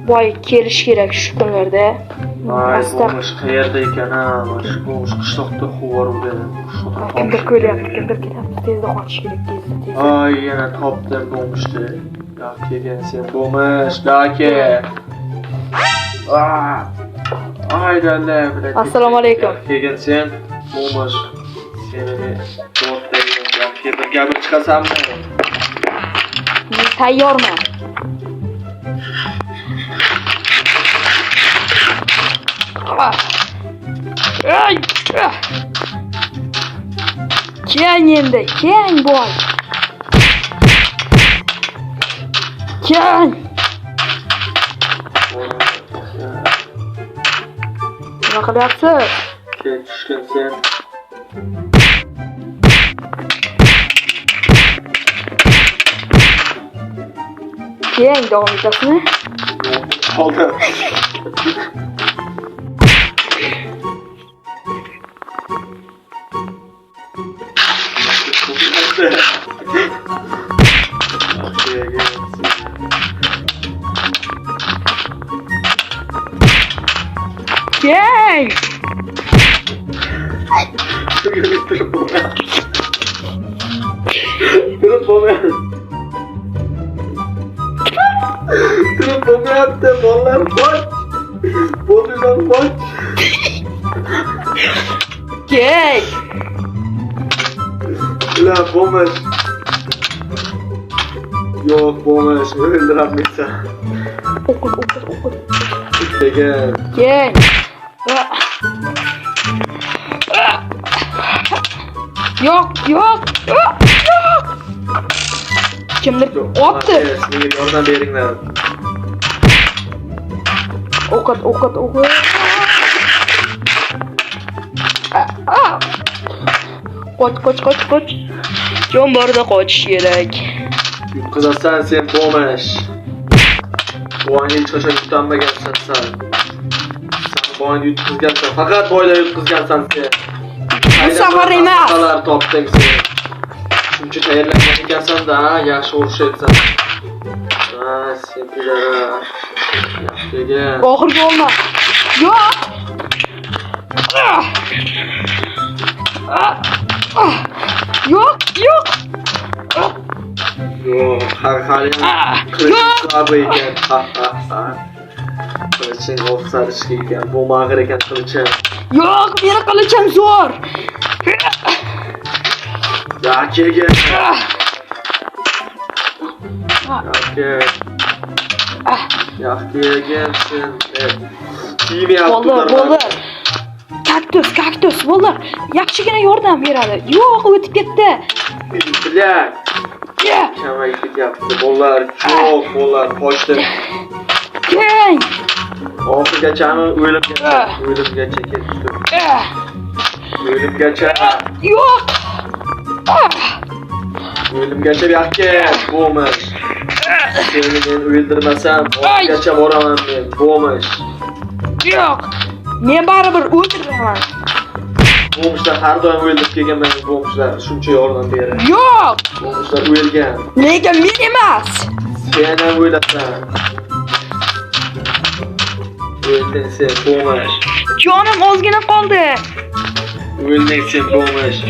Voy, kelish kerak shu kunlarda. Ay, bo'lmish qayerda ekan ha? Mana shu bo'lmish qishloqda xuvoruvda. Kimdir ko'ryapti, kimdir kelyapti. Tezda qochish kerak, tezda. Ay, yana topdim bo'lmishdi. Ya kelgan sen bo'lmish, daki. Ay, dallar bilan. Assalomu alaykum. Kelgan sen bo'lmish. Seni do'stlaring yo'q, bir gapir chiqasanmi? Men tayyorman. Ay! Keng endi, keng boy. Keng. Nima qilyapsiz? Kel tushgan sen. Keng davom etasizmi? Oldu. Keng! Turib bo'lmayapti, bolalar qoch. Bo'ldilar qoch. Keng! Ular bo'lmas. Yo'q, bo'lmas. O'ldiramisan. O'qit. Degan. Keng! Yo'q! Kimdir otdi. Menga yordam beringlar. O'qit. Qoch. Jon borida qochish kerak. Yutqizasan sen bo'lmas. Boyni hech qachon yutolmagansan sen. Sen boyni yutqizgansan, faqat boylar yutqizgansan sen. Bu safar emas. Qalar topding sen. Shuncha tayyorlangan ekansan-da, yaxshi urishaysan. Sen pidara. Yaxshiga. Oxirgi olma. Yo'q. Yo'q. Yo'q, hali qilichi ekan. Qiliching o'xsharishga ekan. Bu mag'ir ekan qiliching. Yo'q, meni qilichim zo'r. Yakiga. Yakiga sen. Bo'ldi. Kaktus, bo'ldi. Yaxshigina yordam beradi. Yo'q, o'tib ketdi. Bilak. Kamay ketyapti. Bolalar, yo'q, bolalar qochdi. Keng. Oxirgachami o'limgacha ketdi. O'limgacha. Yo'q. O'limgacha yo'qki, bo'lmish. Seni men o'ldirmasam, oxirgacha boraman men, bo'lmish. Yo'q. Men baribir o'ldiraman. Bo'lmishlar har doim o'ldirib kelganman, bo'lmishlar shuncha yordam beradi. Yo'q. Bo'lmishlar o'lgan. Lekin men emas. Sen ham o'lasan. O'lding sen, bo'lmish. Jonim ozgina qoldi. O'lding sen, bo'lmish.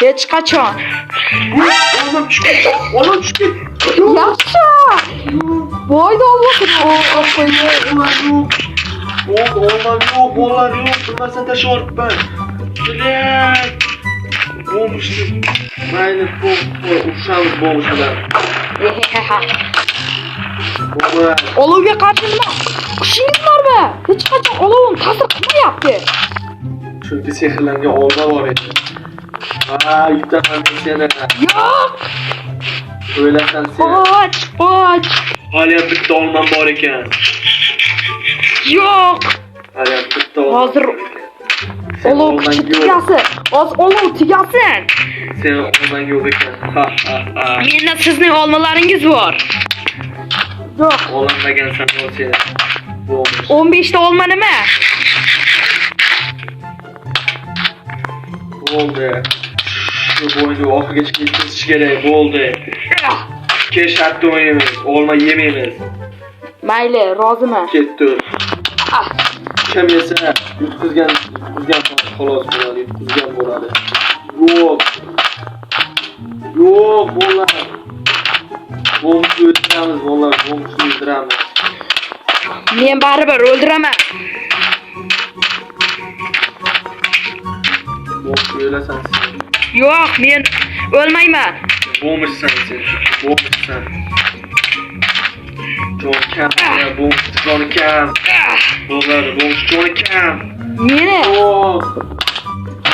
Hech qachon. Olim tushdi. Yaxshi. Voyda Allohim. Bolalar yo'q, bilmasam tashlabman. Bilak. Bo'lmishdi. Mayli, urushamiz bo'lmishlar. Olovga qarshi nima? Qishinglarmi? Hech qachon olovim ta'sir qilmayapti. Chunki sehrlangan olma bor edi. Yutaman seni. Yo'q. O'ylasan sen. Qoch. Hali bitta olmam bor ekan. Yo'q. Hali bitta olmam. Hozir olov kuchi tugasin. Hozir olov tugasin. Sen olmang yo'q ekan. Menda sizning olmalaringiz bor. Yo'q. Olinmagansan o sen. 15 ta olma nima? Bo'ldi. Shu bo'yni oxirigacha yetkazish kerak bo'ldi. Kesh hatto o'ynaymiz, olma yemaymiz. Mayli, roziman. Ketdi. Ah, Kim esa yutqizgan xolos bo'ladi, yutqizgan bo'ladi. Yo'q. Yo'q, bo'llar. Bomni o'ldiramiz, bo'llar, bomni o'ldiramiz. men baribir o'ldiraman. Bomni o'lasan sen. Yo'q, men o'lmayman. Bomishsan sen. Bomishsan. Jon kam, bomni joni kam. Bo'llar, bomni joni kam. Meni Yo'q.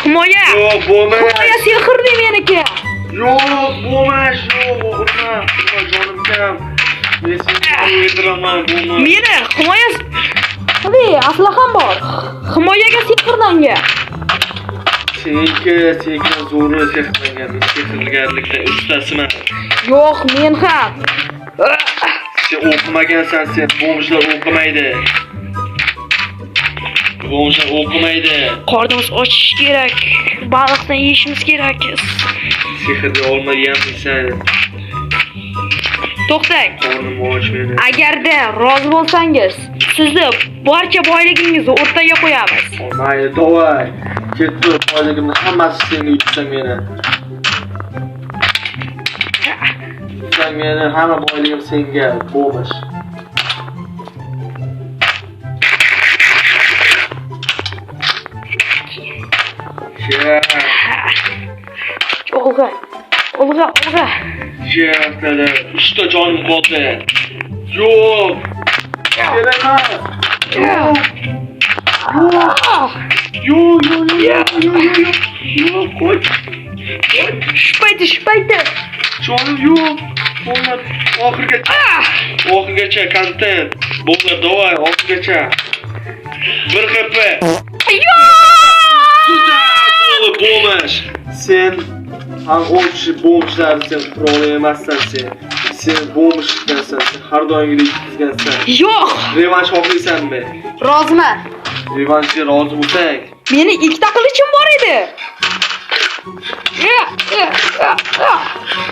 himoya. Yo'q, bo'lmaydi. Himoya sehrli meniki. Yo'q, bo'lmas, yo'q, urma, jonim kam. Men seni o'ldiraman, bo'lmas. Meni himoya. Hadi, aslaham bor. Himoyaga sehrlangan. Senga zo'ri sehrlangan, men sehrgarlikda ustasiman. Yo'q, men ham. Sen o'qimagansan, sen bomishlar o'qimaydi. Bomishlar o'qimaydi. Qornimiz ochish kerak. Baliqdan yeyishimiz kerak. Sehrga olmaganmisan. To'xtang. Qornim och meni. Agarda rozi bo'lsangiz, sizni barcha boyligingizni o'rtaga qo'yamiz. Mayli, davay. Ketdi, boyligimni hammasi senga yutsang meni. Yutsang meni, hamma boyligim senga, bo'mish. Olg'a. Yerda 3 ta jonim qoldi. Yo'q. Kelaman. Yo'q, qo'y. Shpaydi. Jonim yo'q. Bo'lmadi. Oxirgacha kontent. Bo'lmadi, davay, oxirgacha. Bir qilib. Bo'lmash. Sen ham o'chi bo'mishlar sen qurol emassan sen. Sen bo'mishdansan, sen har doimgidek yutqizgansan. Yo'q. Revansh xohlaysanmi? Roziman. Revanshga rozi bo'lsang. Meni ikkita qilichim bor edi.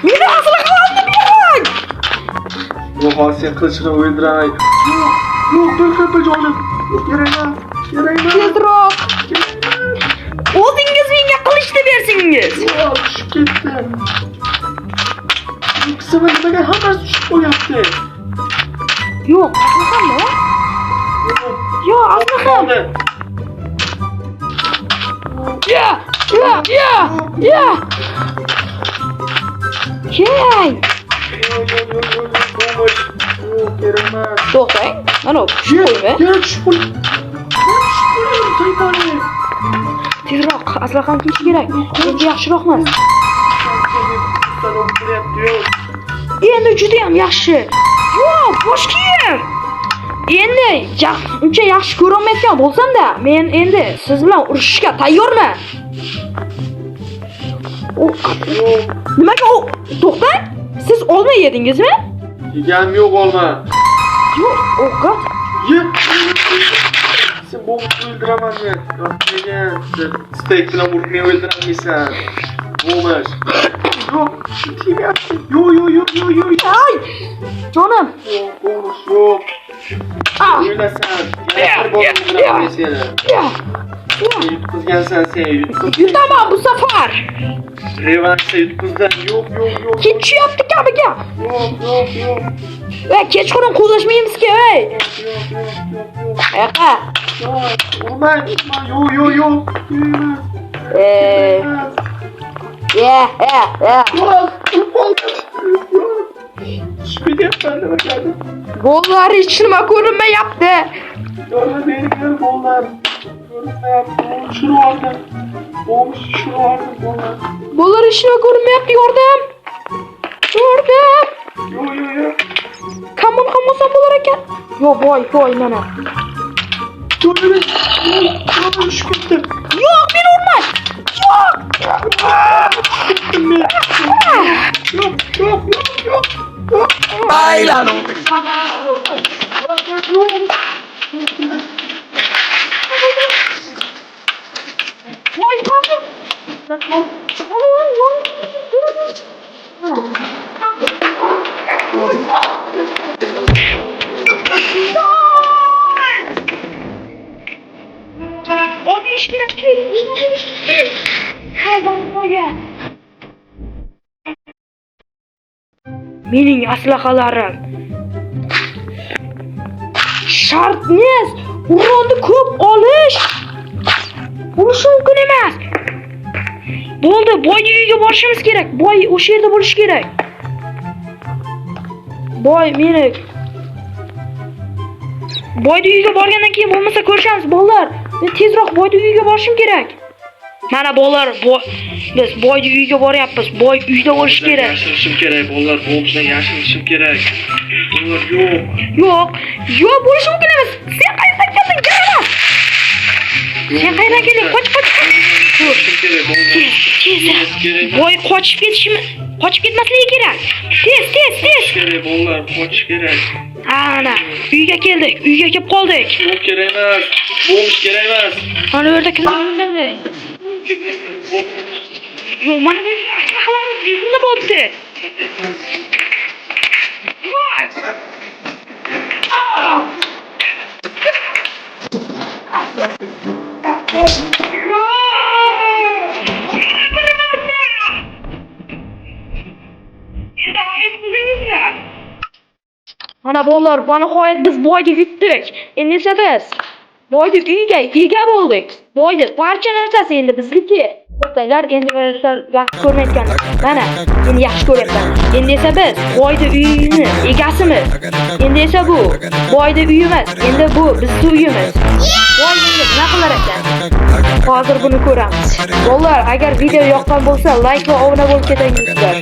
Meni asli qildim yo'q. Yo'q, sen qilichni o'ldiraman. Yo'q, bir qilib jonim. Kerak emas. Tezroq. O'zingiz menga qilichni bersingiz. Yo'q, tushib ketdi. Qisma nimaga hammasi tushib qo'yapti? Yo'q, aslahami? Yo'q, aslahami. Ya. Keng. To'xtang. Mana tushib qo'yma. Tezroq, aslaham kelishi kerak. Endi yaxshiroqmas. Endi juda ham yaxshi. Yo'q, bosh kiyim. Endi uncha yaxshi ko'rolmayotgan bo'lsam-da, men endi siz bilan urushishga tayyorman. Nimaga u? To'xtang. Siz olma yedingizmi? Yeganim yo'q, olma. Yo'q, ovqat. Ye. Sen bomni o'ldiraman men. Yo'q, steak bilan urib meni o'ldirmaysan. Bo'lmas. Yo'q, tiryapti. Yo'q. Ay! Jonim. Yo'q. O'ylasan. Bir bor o'ldiraman seni. Yutqizgansan sen, Yutaman bu safar. Revanshda yutqizdan. Yo'q. Ketishyapti kamiga. Yo'q. Kechqurun qo'llashmaymizki, ey. Qayoqqa? Urma. Yo'q. Shpidiyapman nima qiladi? Bollar hech nima ko'rinmayapti. Yo'q, meni bollar. Ko'rinmayapti. Shuni oldim. Bollar. Bollar hech nima ko'rinmayapti, yordam. Yo'q. Kamon olsam bo'lar ekan. Yo'q, voy, mana. Yo'q, tushib ketdim. Yo'q, meni urma. Yo'q. Aylan. Voy, qoldim. Nimaga? Mening aslahalarim. Shartmiz uronni ko'p olish. Bo'lishi mumkin emas. Bo'ldi, boyning uyiga borishimiz kerak. Boy o'sha yerda bo'lishi kerak. Boy meni boyning uyiga borgandan keyin bo'lmasa ko'rishamiz, bolalar. Men tezroq boyning uyiga borishim kerak. Mana bolalar, biz boyning uyiga boryapmiz. Boy uyda bo'lishi kerak. Yashirinishim kerak, bolalar. Bo'g'izdan yashirinishim kerak. Bolalar Yo'q, bo'lishi mumkin emas. Sen qayerdan kelding? Jaramas. Sen qayerdan kelding? Qoch. Boy qochib ketmasligi kerak. Tez. kerak, bolalar. Qochish kerak. Ana, uyga keldik. Uyga kelib qoldik. Yo'q, kerak emas. Bo'g'ish kerak emas. Mana bu yerda kimlar o'ldi? Yo'q, mana bu nima bo'ldi? Mana bolalar, bana nihoyat biz boyga yetdik. Endi esa biz boyga uyga ega bo'ldik. Boyda barcha narsasi endi bizniki. To'xtanglar, endi yaxshi ko'rmayotgan. Mana, endi yaxshi ko'ryapman. Endi esa biz boyda uyini egasimiz. Endi esa bu boyda uyimiz. Endi bu bizning uyimiz. Boy endi nima qilar ekan? Hozir buni ko'ramiz. Bolalar, agar video yoqqan bo'lsa, like va obuna bo'lib ketingizlar.